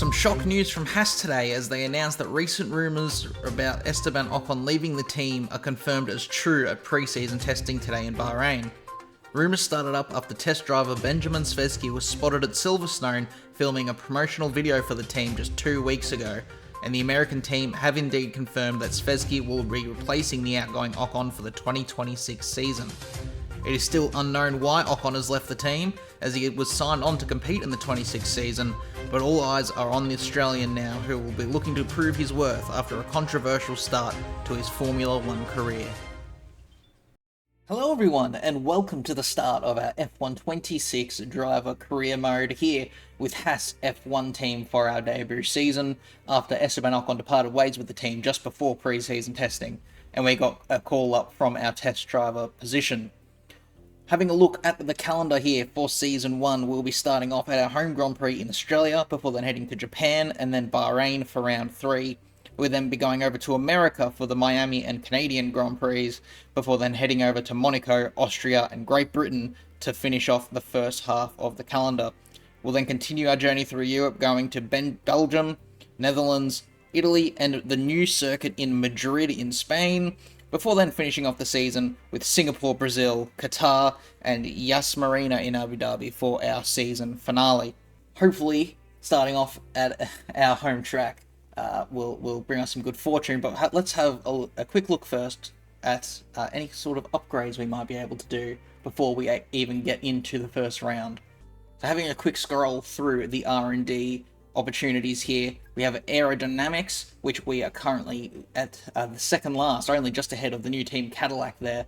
Some shock news from Haas today as they announced that recent rumours about Esteban Ocon leaving the team are confirmed as true at pre-season testing today in Bahrain. Rumours started up after test driver Benjamin Zvezky was spotted at Silverstone filming a promotional video for the team just 2 weeks ago, and the American team have indeed confirmed that Zvezky will be replacing the outgoing Ocon for the 2026 season. It is still unknown why Ocon has left the team, as he was signed on to compete in the 26th season, but all eyes are on the Australian now, who will be looking to prove his worth after a controversial start to his Formula 1 career. Hello everyone, and welcome to the start of our F1 26 driver career mode here with Haas F1 team for our debut season, after Esteban Ocon departed ways with the team just before pre-season testing, and we got a call up from our test driver position. Having a look at the calendar here for Season 1, we'll be starting off at our home Grand Prix in Australia, before then heading to Japan and then Bahrain for Round 3. We'll then be going over to America for the Miami and Canadian Grand Prix, before then heading over to Monaco, Austria and Great Britain to finish off the first half of the calendar. We'll then continue our journey through Europe, going to Belgium, Netherlands, Italy and the new circuit in Madrid in Spain, before then finishing off the season with Singapore, Brazil, Qatar, and Yas Marina in Abu Dhabi for our season finale. Hopefully, starting off at our home track will bring us some good fortune, but let's have a quick look first at any sort of upgrades we might be able to do before we even get into the first round. So having a quick scroll through the R&D opportunities here, we have aerodynamics, which we are currently at the second last, only just ahead of the new team Cadillac there,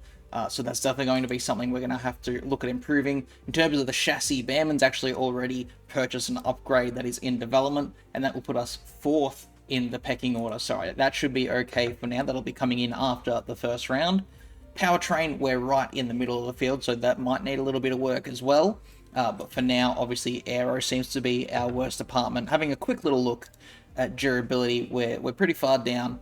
so that's definitely going to be something we're going to have to look at improving. In terms of the chassis, Behrman's actually already purchased an upgrade that is in development, and that will put us 4th in the pecking order, so that should be okay for now. That'll be coming in after the first round. Powertrain, we're right in the middle of the field, so that might need a little bit of work as well. But for now, obviously, aero seems to be our worst department. Having a quick little look at durability, we're pretty far down.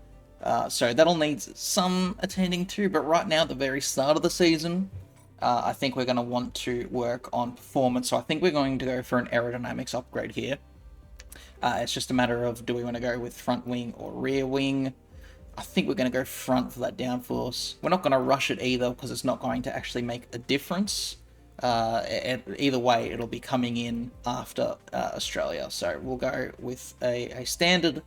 So that'll need some attending to. But right now, at the very start of the season, I think we're going to want to work on performance. So I think we're going to go for an aerodynamics upgrade here. It's just a matter of, do we want to go with front wing or rear wing? I think we're going to go front for that downforce. We're not going to rush it either, because it's not going to actually make a difference. Either way, it'll be coming in after Australia, so we'll go with a standard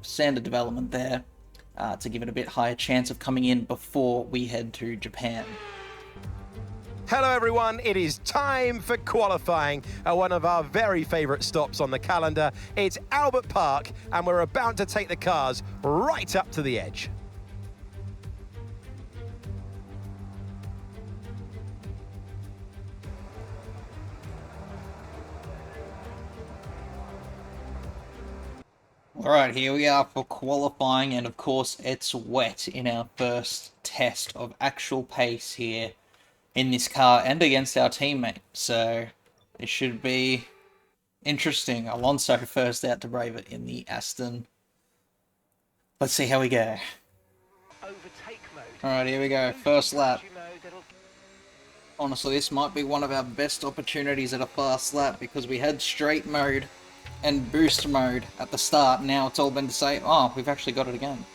development there to give it a bit higher chance of coming in before we head to Japan. Hello everyone, it is time for qualifying at one of our very favourite stops on the calendar. It's Albert Park, and we're about to take the cars right up to the edge. Alright, here we are for qualifying, and of course it's wet in our first test of actual pace here in this car and against our teammate, so it should be interesting. Alonso first out to brave it in the Aston. Let's see how we go. Alright, here we go, first lap. Honestly, this might be one of our best opportunities at a fast lap, because we had straight mode and boost mode at the start. Now it's all been to say, oh, we've actually got it again.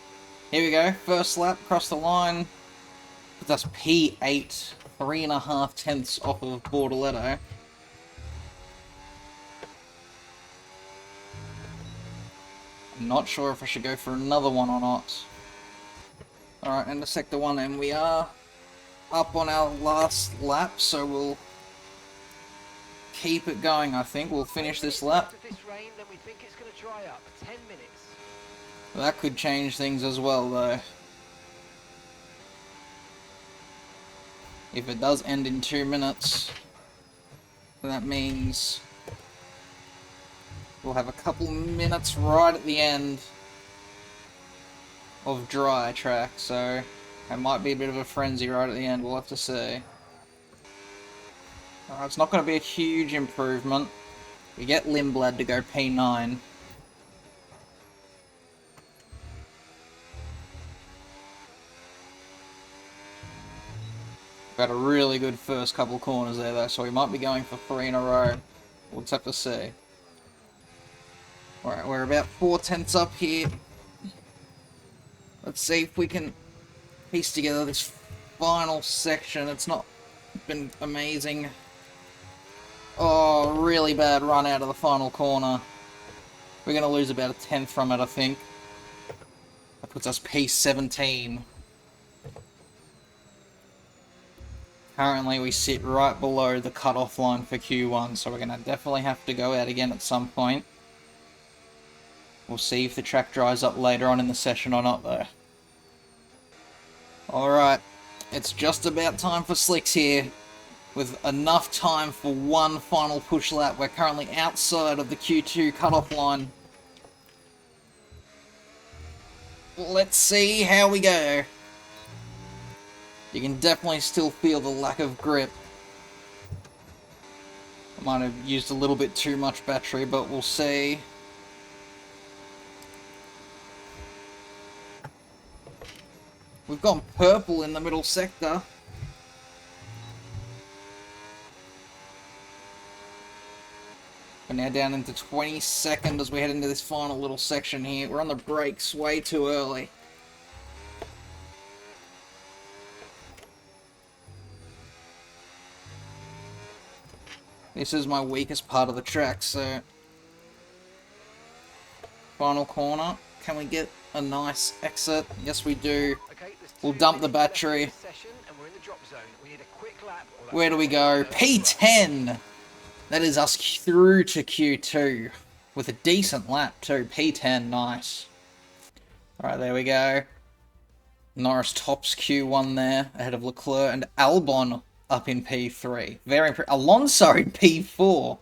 Here we go, first lap, across the line. That's P8, 3.5 tenths off of Bortoletto. I'm not sure if I should go for another one or not. Alright, into sector 1, and we are up on our last lap, so we'll keep it going. I think we'll finish this lap. That could change things as well, though. If it does end in 2 minutes, that means we'll have a couple minutes right at the end of dry track, so it might be a bit of a frenzy right at the end, we'll have to see. It's not going to be a huge improvement. We get Lindblad to go P9. Got a really good first couple corners there though, so we might be going for 3 in a row. We'll just have to see. Alright, we're about 4/10 up here. Let's see if we can piece together this final section. It's not been amazing. Oh, really bad run out of the final corner. We're going to lose about a tenth from it, I think. That puts us P17. Currently, we sit right below the cutoff line for Q1, so we're going to definitely have to go out again at some point. We'll see if the track dries up later on in the session or not, though. Alright, it's just about time for slicks here. With enough time for one final push lap. We're currently outside of the Q2 cutoff line. Let's see how we go. You can definitely still feel the lack of grip. I might have used a little bit too much battery, but we'll see. We've gone purple in the middle sector. We're now down into 22nd as we head into this final little section here. We're on the brakes way too early. This is my weakest part of the track, so... Final corner. Can we get a nice exit? Yes, we do. We'll dump the battery. Where do we go? P10! That is us through to Q2. With a decent lap too. P10, nice. Alright, there we go. Norris tops Q1 there, ahead of Leclerc, and Albon up in P3. Very Alonso in P4.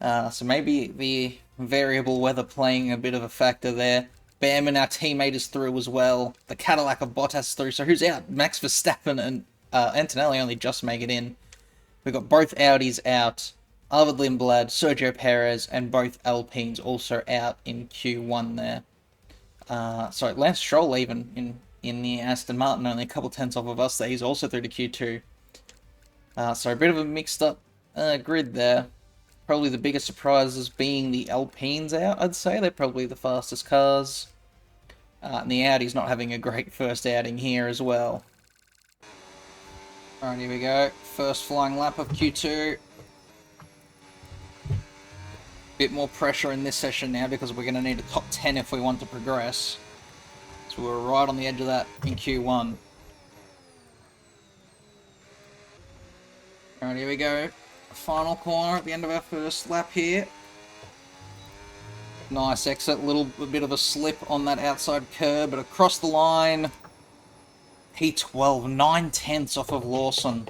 So maybe the variable weather playing a bit of a factor there. Behrman, our teammate, is through as well. The Cadillac of Bottas through. So who's out? Max Verstappen and Antonelli only just make it in. We've got both Audis out. Arvid Lindblad, Sergio Perez, and both Alpines also out in Q1 there. Sorry, Lance Stroll even in the Aston Martin, only a couple tenths off of us there. He's also through to Q2. So a bit of a mixed up grid there. Probably the biggest surprises being the Alpines out, I'd say. They're probably the fastest cars. And the Audi's not having a great first outing here as well. Alright, here we go. First flying lap of Q2. Bit more pressure in this session now because we're going to need a top 10 if we want to progress. So we're right on the edge of that in Q1. Alright, here we go. Final corner at the end of our first lap here. Nice exit, a bit of a slip on that outside curb, but across the line. P12, 9 tenths off of Lawson.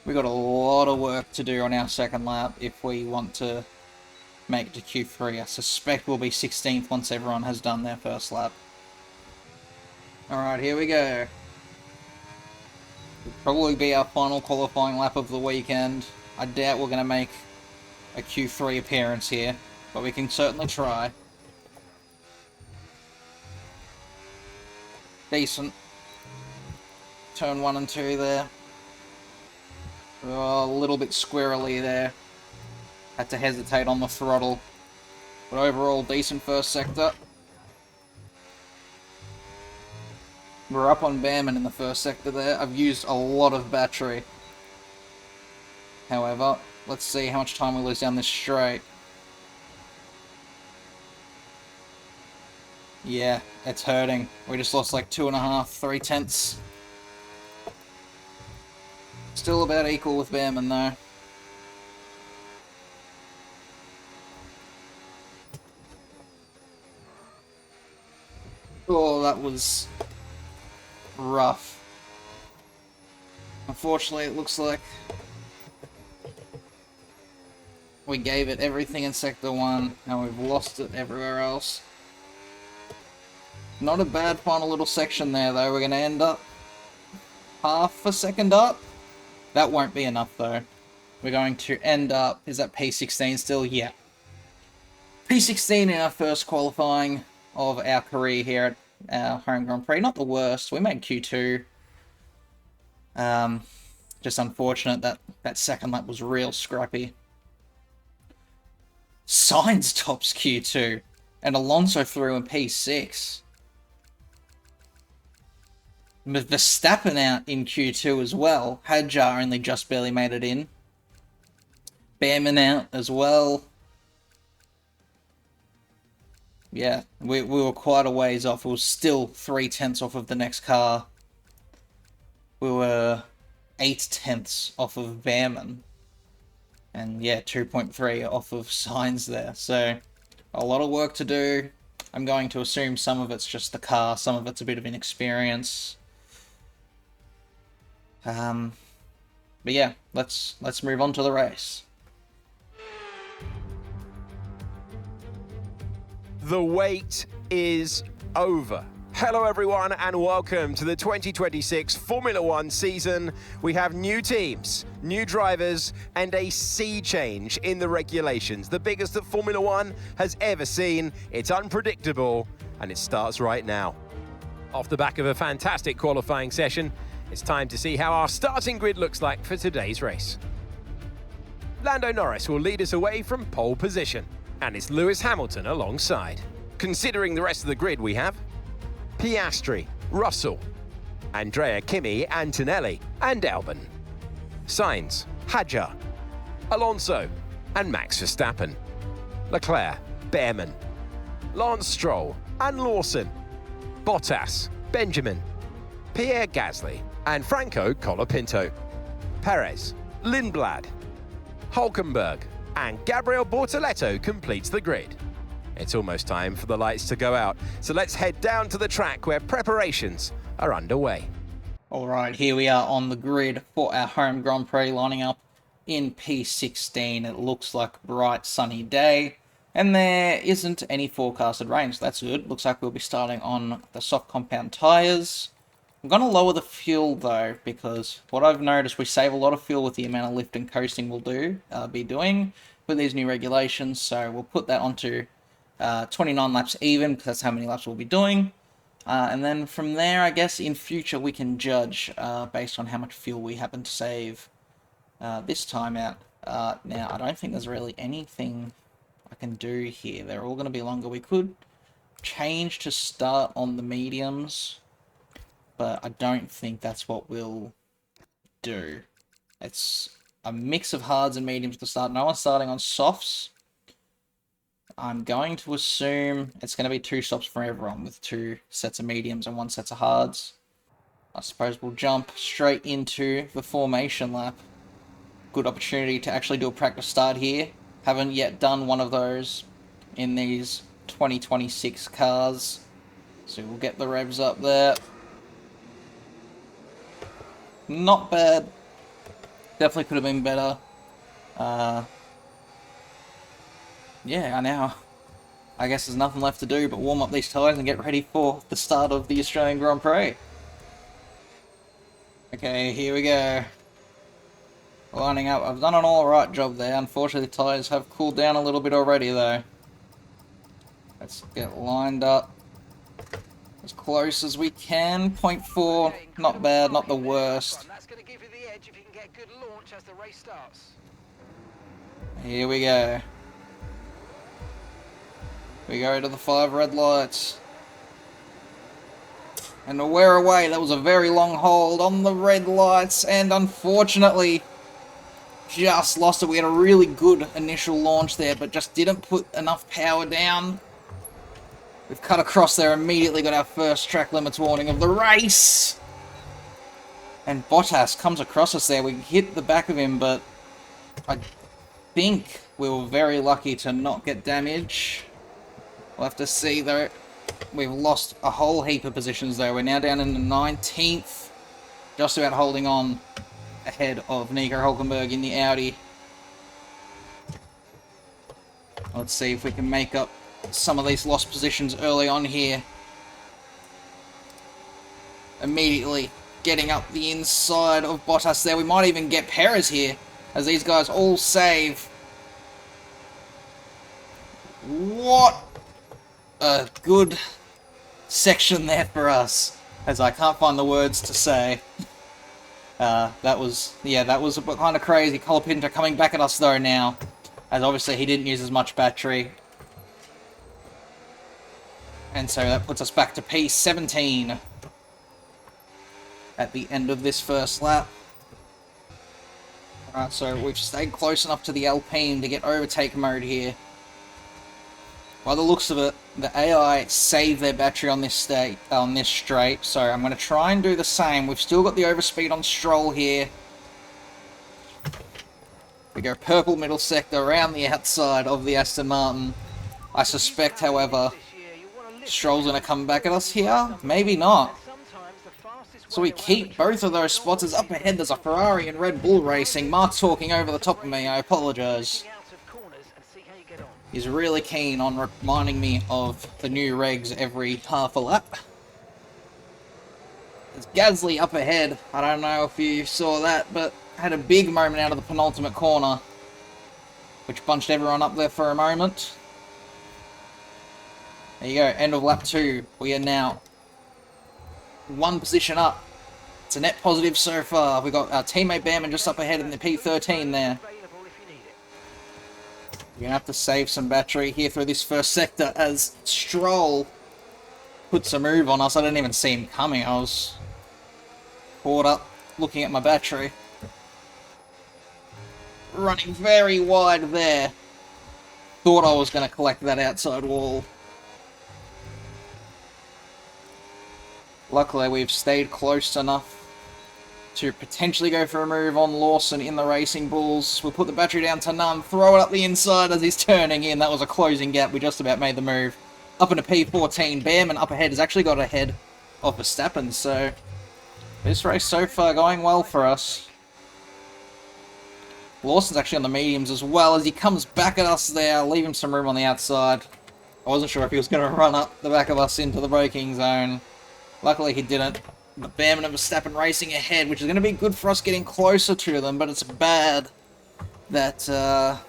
We've got a lot of work to do on our second lap if we want to make it to Q3. I suspect we'll be 16th once everyone has done their first lap. Alright, here we go. It'll probably be our final qualifying lap of the weekend. I doubt we're going to make a Q3 appearance here, but we can certainly try. Decent. Turn 1 and 2 there. Oh, a little bit squirrely there. Had to hesitate on the throttle. But overall, decent first sector. We're up on Behrman in the first sector there. I've used a lot of battery. However, let's see how much time we lose down this straight. Yeah, it's hurting. We just lost like 2.5, 3 tenths. Still about equal with Behrman though. Oh, that was rough. Unfortunately, it looks like we gave it everything in Sector 1 and we've lost it everywhere else. Not a bad final little section there though. We're going to end up half a second up. That won't be enough though. We're going to end up, is that P16 still? Yeah. P16 in our first qualifying of our career here at our home Grand Prix. Not the worst. We made Q2. Just unfortunate that that second lap was real scrappy. Sainz tops Q2, and Alonso through in P6. Verstappen out in Q2 as well. Hadjar only just barely made it in. Behrman out as well. Yeah, we were quite a ways off. It was still 3/10 off of the next car. We were 8/10 off of Behrman. And yeah, 2.3 off of Sainz there. So, a lot of work to do. I'm going to assume some of it's just the car, some of it's a bit of inexperience. But yeah, let's move on to the race. The wait is over. Hello everyone and welcome to the 2026 Formula One season. We have new teams, new drivers and a sea change in the regulations. The biggest that Formula One has ever seen. It's unpredictable and it starts right now. Off the back of a fantastic qualifying session, it's time to see how our starting grid looks like for today's race. Lando Norris will lead us away from pole position, and it's Lewis Hamilton alongside. Considering the rest of the grid, we have Piastri, Russell, Andrea Kimi, Antonelli, and Albon, Sainz, Hadjar, Alonso, and Max Verstappen, Leclerc, Behrman, Lance Stroll, and Lawson, Bottas, Benjamin, Pierre Gasly, and Franco Colapinto, Perez, Lindblad, Hulkenberg, and Gabriel Bortoleto completes the grid. It's almost time for the lights to go out, so let's head down to the track where preparations are underway. Alright, here we are on the grid for our home Grand Prix, lining up in P16. It looks like a bright sunny day, and there isn't any forecasted rain, so that's good. Looks like we'll be starting on the soft compound tyres. I'm going to lower the fuel though, because what I've noticed, we save a lot of fuel with the amount of lift and coasting we'll be doing with these new regulations, so we'll put that onto 29 laps even, because that's how many laps we'll be doing. And then from there, I guess in future we can judge based on how much fuel we happen to save this time out. Now, I don't think there's really anything I can do here. They're all going to be longer. We could change to start on the mediums, but I don't think that's what we'll do. It's a mix of hards and mediums to start. No one's starting on softs. I'm going to assume it's going to be 2 stops for everyone, with 2 sets of mediums and 1 set of hards. I suppose we'll jump straight into the formation lap. Good opportunity to actually do a practice start here. Haven't yet done one of those in these 2026 cars. So we'll get the revs up there. Not bad. Definitely could have been better. Yeah, now I guess there's nothing left to do but warm up these tyres and get ready for the start of the Australian Grand Prix. Okay, here we go. Lining up. I've done an alright job there. Unfortunately, the tyres have cooled down a little bit already though. Let's get lined up as close as we can. 0.4, not bad, not the worst. That's going to give you the edge if you can get good launch as the race starts. Here we go. We go to the 5 red lights. And we're away. That was a very long hold on the red lights, and unfortunately just lost it. We had a really good initial launch there, but just didn't put enough power down. We've cut across there, immediately got our first track limits warning of the race. And Bottas comes across us there. We hit the back of him, but I think we were very lucky to not get damage. We'll have to see though. We've lost a whole heap of positions though. We're now down in the 19th. Just about holding on ahead of Nico Hulkenberg in the Audi. Let's see if we can make up some of these lost positions early on here. Immediately getting up the inside of Bottas there. We might even get Perez here, as these guys all save. What a good section there for us, as I can't find the words to say. That was a bit kind of crazy. Colapinto coming back at us though now. as obviously he didn't use as much battery. And so that puts us back to P17 at the end of this first lap. Alright, so we've stayed close enough to the Alpine to get overtake mode here. By the looks of it, the AI saved their battery on this straight, so I'm going to try and do the same. We've still got the overspeed on Stroll here. We go purple middle sector around the outside of the Aston Martin. I suspect, however, Stroll's going to come back at us here. Maybe not. So we keep both of those spots. As up ahead there's a Ferrari and Red Bull racing. Mark's talking over the top of me, I apologise. He's really keen on reminding me of the new regs every half a lap. There's Gasly up ahead. I don't know if you saw that, but had a big moment out of the penultimate corner, which bunched everyone up there for a moment. There you go, end of lap 2. We are now 1 position up. It's a net positive so far. We've got our teammate Behrman just up ahead in the P13 there. We're going to have to save some battery here through this first sector as Stroll puts a move on us. I didn't even see him coming. I was caught up looking at my battery. Running very wide there. Thought I was going to collect that outside wall. Luckily, we've stayed close enough to potentially go for a move on Lawson in the Racing Bulls. We'll put the battery down to none, throw it up the inside as he's turning in. That was a closing gap. We just about made the move. Up into P14. Behrman up ahead has actually got ahead of Verstappen, so this race so far going well for us. Lawson's actually on the mediums as well as he comes back at us there. Leave him some room on the outside. I wasn't sure if he was going to run up the back of us into the braking zone. Luckily he didn't. But Behrman and Verstappen racing ahead, which is going to be good for us getting closer to them, but it's bad that the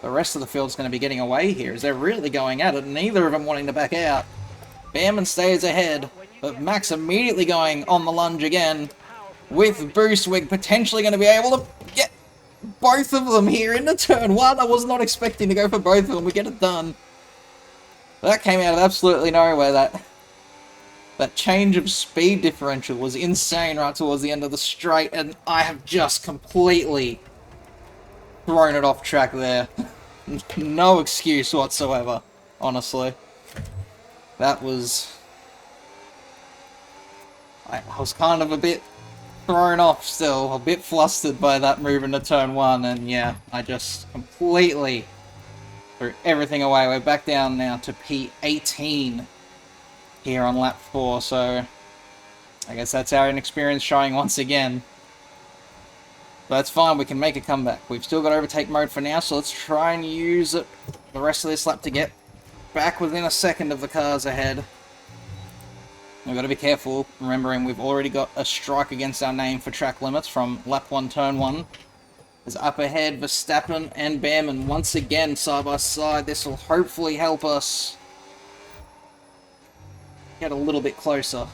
rest of the field's going to be getting away here, as they're really going at it, and neither of them wanting to back out. Behrman stays ahead, but Max immediately going on the lunge again. With boost, we're potentially going to be able to get both of them here into turn 1. I was not expecting to go for both of them. We get it done. That came out of absolutely nowhere, that change of speed differential was insane right towards the end of the straight, and I have just completely thrown it off track there. No excuse whatsoever, honestly. That was... I was kind of a bit thrown off still, a bit flustered by that move into turn 1, and yeah, I just completely threw everything away. We're back down now to P18. Here on lap 4, so I guess that's our inexperience showing once again. But that's fine, we can make a comeback. We've still got overtake mode for now, so let's try and use it the rest of this lap to get back within a second of the cars ahead. We've got to be careful, remembering we've already got a strike against our name for track limits from lap 1, turn 1. There's up ahead Verstappen and Behrman once again side by side. This will hopefully help us get a little bit closer.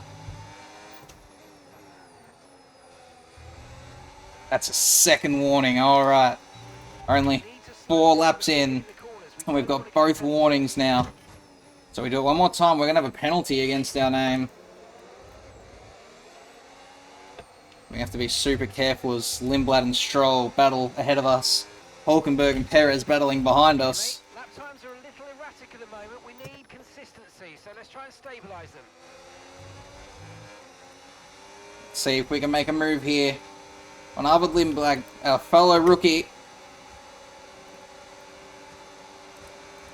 That's a second warning, alright. Only 4 laps in, and we've got both warnings now. So we do it one more time, we're going to have a penalty against our name. We have to be super careful as Lindblad and Stroll battle ahead of us. Hulkenberg and Perez battling behind us. Lap times are a little erratic at the moment. We need consistency, so let's try and stabilise them. See if we can make a move here on Arvid Lindblad, our fellow rookie.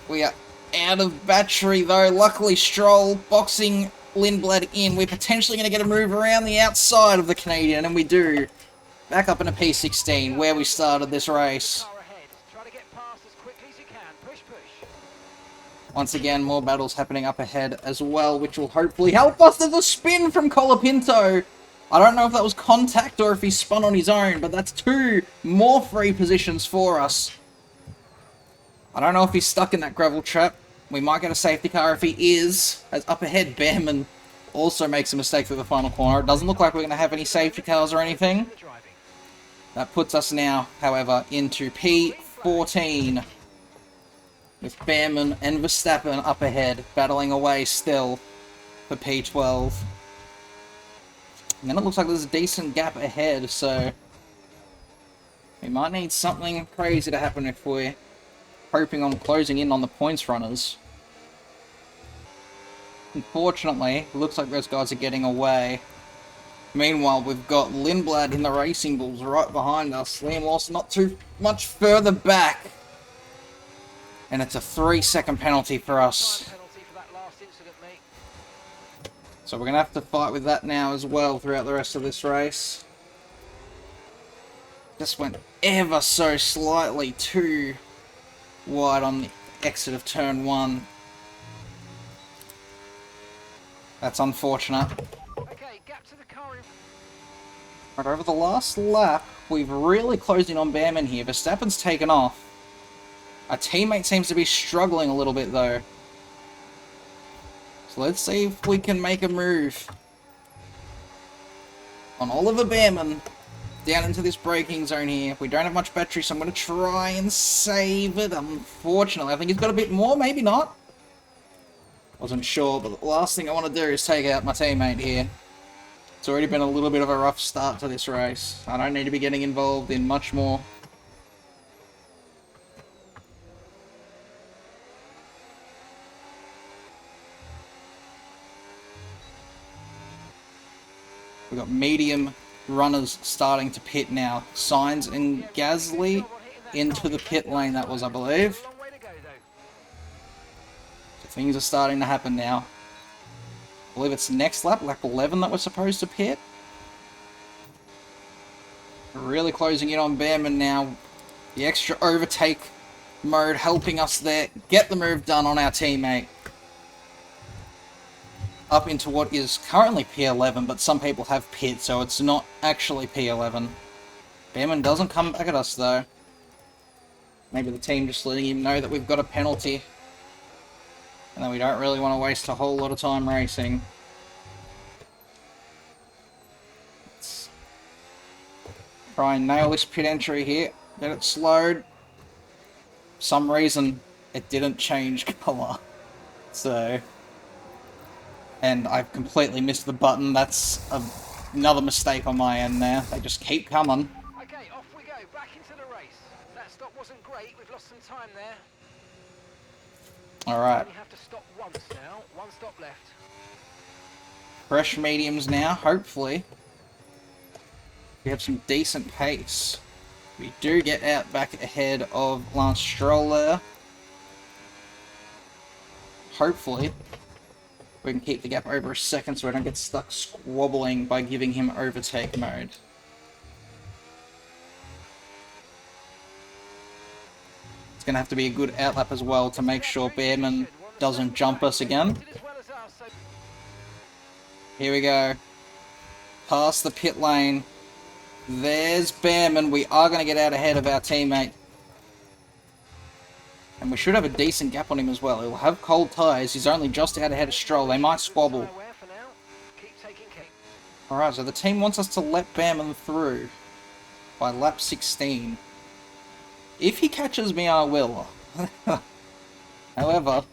We are out of battery though. Luckily Stroll boxing Lindblad in. We're potentially going to get a move around the outside of the Canadian, and we do. Back up into P16 where we started this race. Once again, more battles happening up ahead as well, which will hopefully help us. There's a spin from Colapinto. I don't know if that was contact or if he spun on his own, but that's 2 more free positions for us. I don't know if he's stuck in that gravel trap. We might get a safety car if he is. As up ahead, Behrman also makes a mistake through the final corner. It doesn't look like we're going to have any safety cars or anything. That puts us now, however, into P14. with Behrman and Verstappen up ahead, battling away still for P12. And then it looks like there's a decent gap ahead, so we might need something crazy to happen if we're hoping on closing in on the points runners. Unfortunately, it looks like those guys are getting away. Meanwhile, we've got Lindblad in the Racing Bulls right behind us. Liam Lawson not too much further back. And it's a 3-second penalty for us. Penalty for that last incident, mate. So we're going to have to fight with that now as well throughout the rest of this race. Just went ever so slightly too wide on the exit of turn 1. That's unfortunate. Okay, gap to the car in. But over the last lap, we've really closed in on Behrman here. Verstappen's taken off. Our teammate seems to be struggling a little bit though. So let's see if we can make a move on Oliver Behrman down into this braking zone here. We don't have much battery, so I'm going to try and save it. Unfortunately, I think he's got a bit more, maybe not. Wasn't sure, but the last thing I want to do is take out my teammate here. It's already been a little bit of a rough start to this race. I don't need to be getting involved in much more. We've got medium runners starting to pit now. Sainz and Gasly into the pit lane, that was, I believe. Long way to go, though. So things are starting to happen now. I believe it's next lap, lap 11, that we're supposed to pit. We're really closing in on Behrman now. The extra overtake mode helping us there. Get the move done on our teammate. Up into what is currently P11, but some people have pit, so it's not actually P11. Behrman doesn't come back at us, though. Maybe the team just letting him know that we've got a penalty. And that we don't really want to waste a whole lot of time racing. Let's try and nail this pit entry here. Get it slowed. For some reason, it didn't change colour. So... And I've completely missed the button. That's another mistake on my end there. They just keep coming. Okay, off we go. Back into the race. That stop wasn't great. We've lost some time there. Alright. We have to stop once now. One stop left. Fresh mediums now, hopefully. We have some decent pace. We do get out back ahead of Lance Stroll there. Hopefully. We can keep the gap over a second so we don't get stuck squabbling by giving him overtake mode. It's going to have to be a good outlap as well to make sure Behrman doesn't jump us again. Here we go. Past the pit lane. There's Behrman. We are going to get out ahead of our teammate. And we should have a decent gap on him as well. He'll have cold tyres. He's only just out ahead of Stroll. They might squabble. Alright, so the team wants us to let Behrman through by lap 16. If he catches me, I will. However,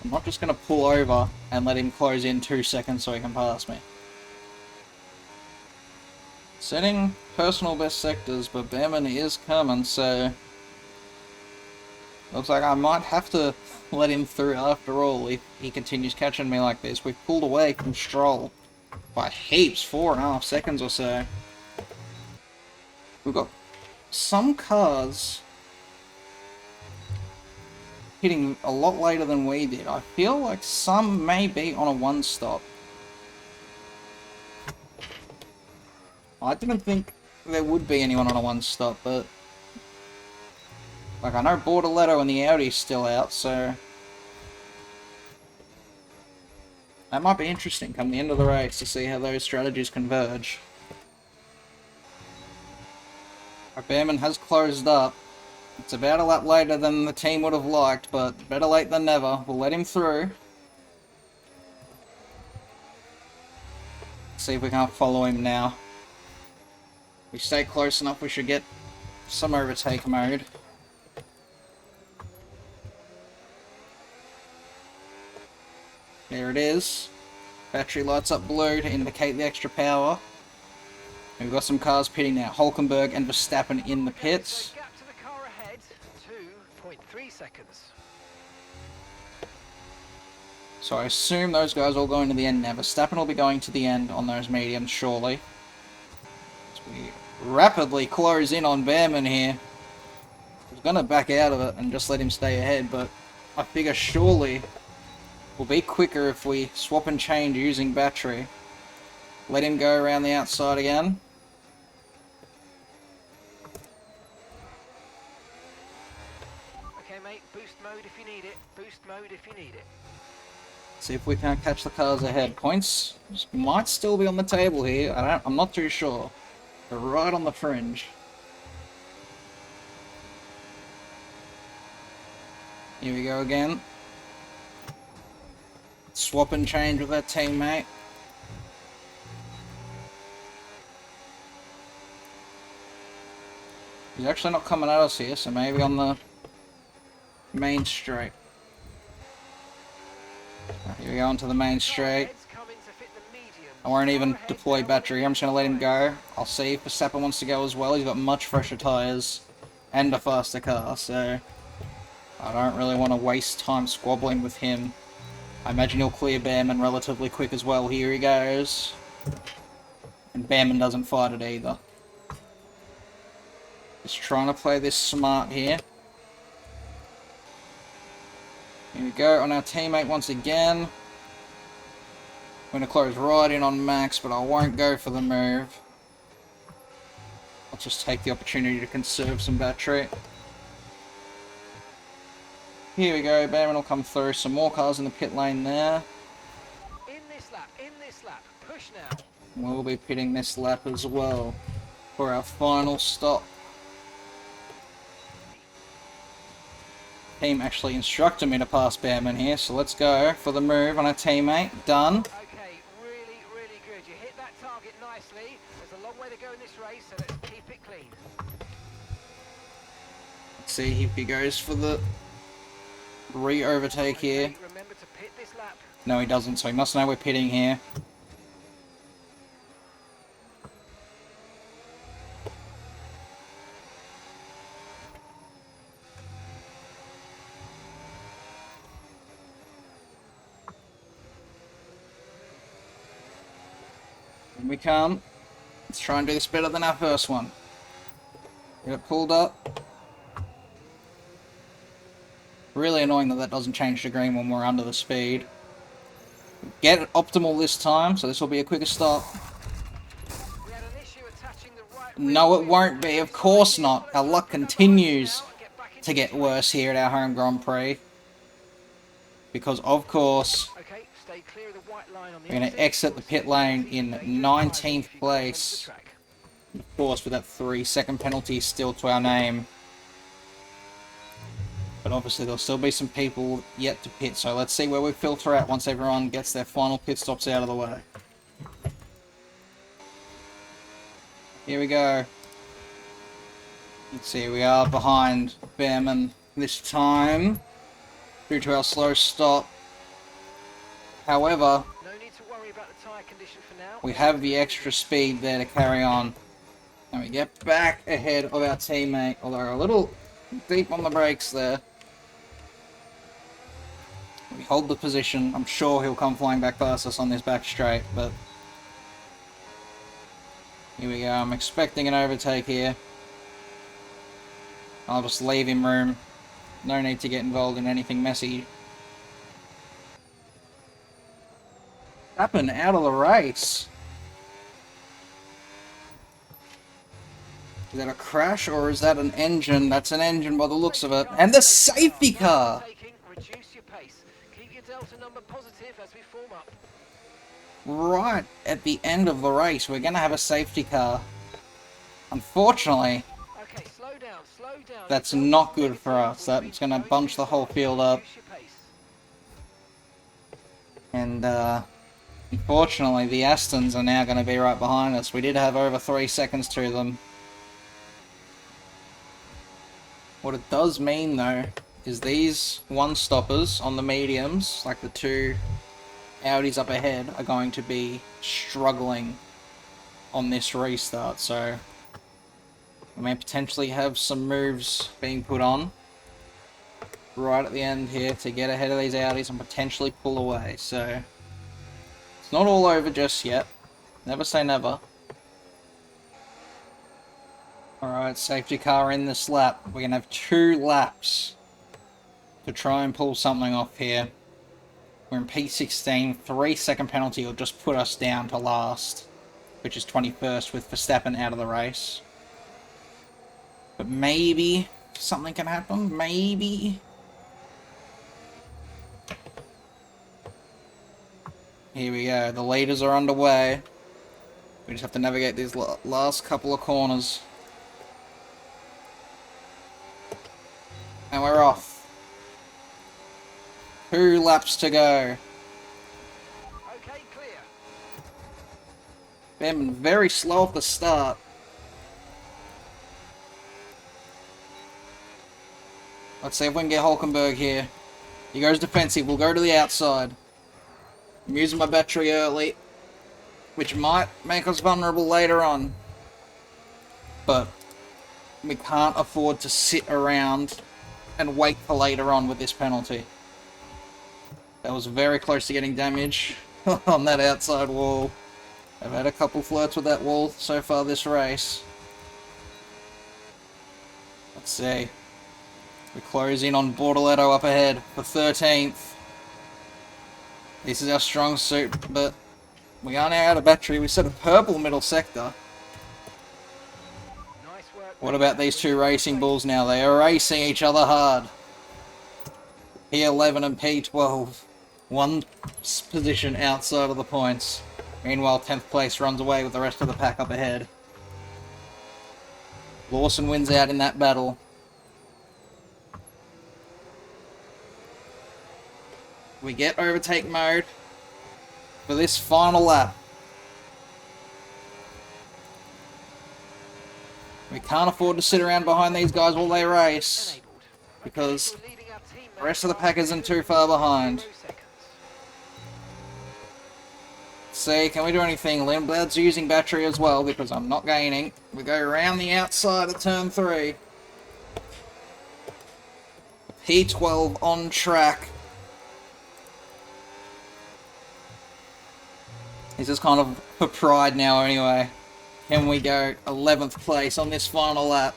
I'm not just going to pull over and let him close in 2 seconds so he can pass me. Setting personal best sectors, but Behrman is coming, so... Looks like I might have to let him through after all if he continues catching me like this. We've pulled away from Stroll by heaps, 4.5 seconds or so. We've got some cars hitting a lot later than we did. I feel like some may be on a one-stop. I didn't think there would be anyone on a one-stop, but... Like, I know Bortoletto and the Audi's still out, so... That might be interesting come the end of the race to see how those strategies converge. Our Behrman has closed up. It's about a lap later than the team would have liked, but better late than never. We'll let him through. See if we can't follow him now. If we stay close enough, we should get some overtake mode. There it is. Battery lights up blue to indicate the extra power. We've got some cars pitting now. Hulkenberg and Verstappen in the pits. So gap to the car ahead, 2.3 seconds. So I assume those guys are all going to the end now. Verstappen will be going to the end on those mediums, surely. As we rapidly close in on Behrman here. I was going to back out of it and just let him stay ahead, but I figure surely we'll be quicker if we swap and change using battery. Let him go around the outside again. Okay, mate, boost mode if you need it. Boost mode if you need it. See if we can't catch the cars ahead. Points might still be on the table here. I'm not too sure. They're right on the fringe. Here we go again. Swap and change with that teammate. He's actually not coming at us here, so maybe on the main straight. Here we go onto the main straight. I won't even deploy battery. I'm just going to let him go. I'll see if Verstappen wants to go as well. He's got much fresher tyres and a faster car, so I don't really want to waste time squabbling with him. I imagine he'll clear Behrman relatively quick as well. Here he goes. And Behrman doesn't fight it either. Just trying to play this smart here. Here we go on our teammate once again. I'm going to close right in on Max, but I won't go for the move. I'll just take the opportunity to conserve some battery. Here we go, Behrman will come through. Some more cars in the pit lane there. In this lap, push now. We'll be pitting this lap as well for our final stop. Team actually instructed me to pass Behrman here, so let's go for the move on our teammate. Done. Okay, really, really good. You hit that target nicely. There's a long way to go in this race, so let's keep it clean. Let's see if he goes for the re-overtake here. Remember to pit this lap. No, he doesn't, so he must know we're pitting here. Here we come. Let's try and do this better than our first one. Get it pulled up. Really annoying that that doesn't change to green when we're under the speed. Get it optimal this time, so this will be a quicker stop. We had an issue attaching the right No, it won't be. Of course not. Our luck continues to get worse here at our home Grand Prix. Because, of course, Okay, stay clear of the white line on the we're going to exit the pit lane in 19th place. Of course, with that 3-second penalty still to our name. But obviously there'll still be some people yet to pit, so let's see where we filter out once everyone gets their final pit stops out of the way. Here we go. Let's see, we are behind Behrman this time, due to our slow stop. However, No need to worry about the tyre condition for now. we have the extra speed there to carry on. And we get back ahead of our teammate, although a little deep on the brakes there. We hold the position. I'm sure he'll come flying back past us on this back straight, but here we go. I'm expecting an overtake here. I'll just leave him room. No need to get involved in anything messy. Happen out of the race. Is that a crash or is that an engine? That's an engine by the looks of it. And the safety car! Reduce your pace. Keep your delta number positive as we form up. Right at the end of the race, we're going to have a safety car. Unfortunately, Okay, slow down, slow down. that's not good for us. That's going to bunch the whole field up. Reduce your pace. And, unfortunately, the Astons are now going to be right behind us. We did have over 3 seconds to them. What it does mean, though, is these one-stoppers on the mediums, like the two Audis up ahead are going to be struggling on this restart, so we may potentially have some moves being put on right at the end here to get ahead of these Audis and potentially pull away. So it's not all over just yet. Never say never. Alright, safety car in this lap. We're going to have 2 laps to try and pull something off here. We're in P16, 3-second penalty will just put us down to last, which is 21st with Verstappen out of the race. But maybe something can happen, maybe. Here we go, the leaders are underway. We just have to navigate these last couple of corners. And we're off. 2 laps to go. Okay, clear. Been very slow off the start. Let's see if we can get Hulkenberg here. He goes defensive. We'll go to the outside. I'm using my battery early, which might make us vulnerable later on. But we can't afford to sit around and wait for later on with this penalty. That was very close to getting damage on that outside wall. I've had a couple flirts with that wall so far this race. Let's see. We close in on Bortoletto up ahead for 13th. This is our strong suit, but we are now out of battery. We set a purple middle sector. Nice work. What about these 2 racing bulls now? They are racing each other hard. P11 and P12. 1 position outside of the points. Meanwhile, 10th place runs away with the rest of the pack up ahead. Lawson wins out in that battle. We get overtake mode for this final lap. We can't afford to sit around behind these guys while they race, because the rest of the pack isn't too far behind. See, can we do anything? Lindblad's using battery as well, because I'm not gaining. We go around the outside of turn 3. P12 on track. This is kind of for pride now anyway. Can we go 11th place on this final lap?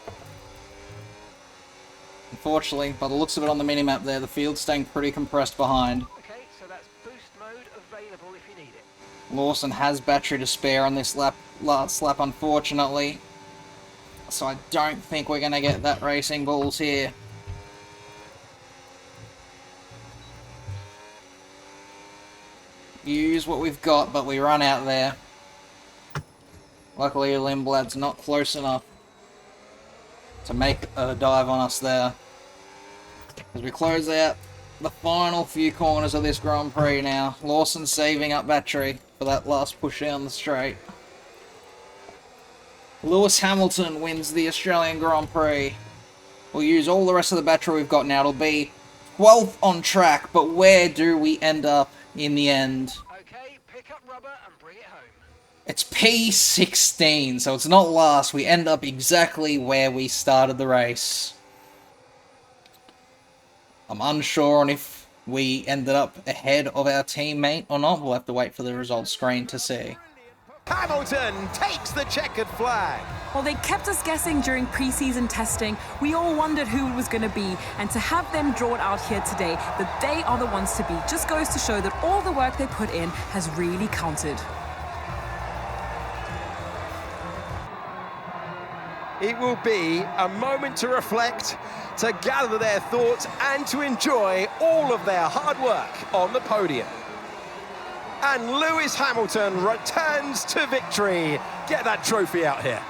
Unfortunately, by the looks of it on the minimap there, the field's staying pretty compressed behind. Okay, so that's boost mode available if you need it. Lawson has battery to spare on this last lap, unfortunately. So I don't think we're going to get that racing balls here. Use what we've got, but we run out there. Luckily, Lindblad's not close enough to make a dive on us there. As we close out the final few corners of this Grand Prix now. Lawson saving up battery for that last push down the straight. Lewis Hamilton wins the Australian Grand Prix. We'll use all the rest of the battery we've got now. It'll be 12th on track, but where do we end up in the end? Okay, pick up rubber and bring it home. It's P16, so it's not last. We end up exactly where we started the race. I'm unsure on if we ended up ahead of our teammate or not. We'll have to wait for the results screen to see. Hamilton takes the checkered flag. Well, they kept us guessing during pre-season testing. We all wondered who it was going to be, and to have them drawn out here today, that they are the ones to beat, just goes to show that all the work they put in has really counted. It will be a moment to reflect, to gather their thoughts, and to enjoy all of their hard work on the podium. And Lewis Hamilton returns to victory. Get that trophy out here.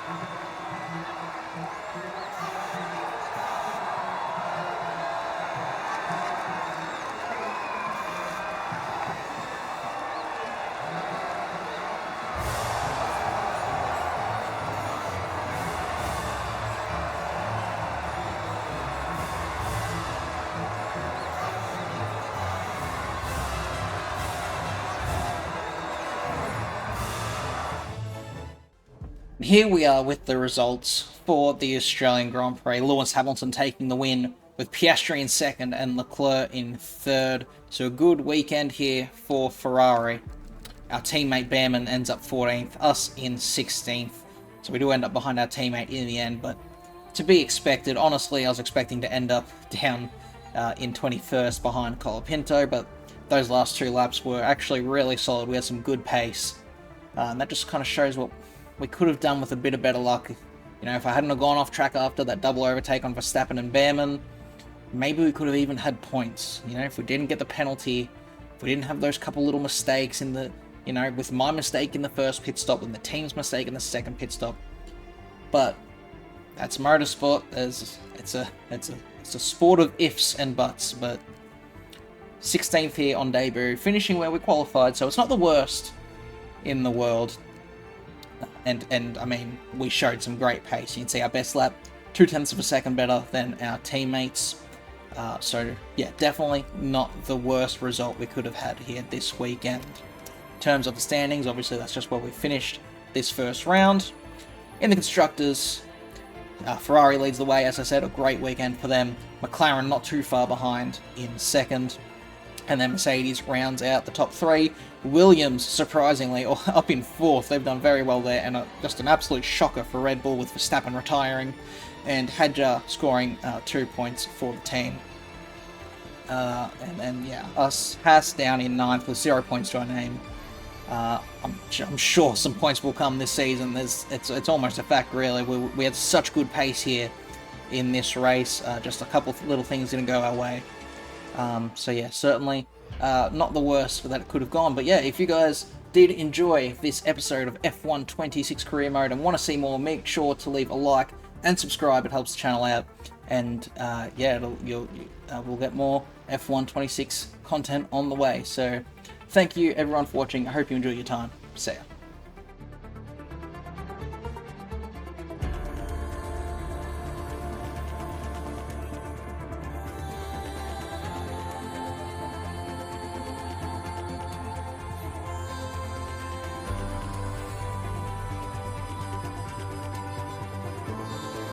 Here we are with the results for the Australian Grand Prix. Lewis Hamilton taking the win with Piastri in second and Leclerc in third. So a good weekend here for Ferrari. Our teammate Behrman ends up 14th, us in 16th. So we do end up behind our teammate in the end, but to be expected. Honestly, I was expecting to end up down in 21st behind Colapinto, but those last 2 laps were actually really solid. We had some good pace, and that just kind of shows what we could have done with a bit of better luck. You know, if I hadn't have gone off track after that double overtake on Verstappen and Behrman, maybe we could have even had points. You know, if we didn't get the penalty, if we didn't have those couple little mistakes in the, you know, with my mistake in the first pit stop and the team's mistake in the second pit stop. But that's motorsport. It's a sport of ifs and buts. But 16th here on debut, finishing where we qualified, so it's not the worst in the world. And I mean, we showed some great pace. You can see our best lap 0.2 of a second better than our teammates. So yeah, definitely not the worst result we could have had here this weekend. In terms of the standings, obviously that's just where we finished this first round. In the constructors, Ferrari leads the way, as I said, a great weekend for them. McLaren not too far behind in second. And then Mercedes rounds out the top 3. Williams, surprisingly, up in 4th. They've done very well there, and just an absolute shocker for Red Bull with Verstappen retiring and Hadjar scoring 2 points for the team. And then, yeah, us, Haas down in 9th with 0 points to our name. I'm sure some points will come this season. It's almost a fact, really. We had such good pace here in this race. Just a couple of little things didn't go our way. So yeah, certainly not the worst that it could have gone. But yeah, if you guys did enjoy this episode of F1 26 Career Mode and want to see more, make sure to leave a like and subscribe. It helps the channel out. And yeah, we'll get more F1 26 content on the way. So thank you everyone for watching. I hope you enjoy your time. See ya.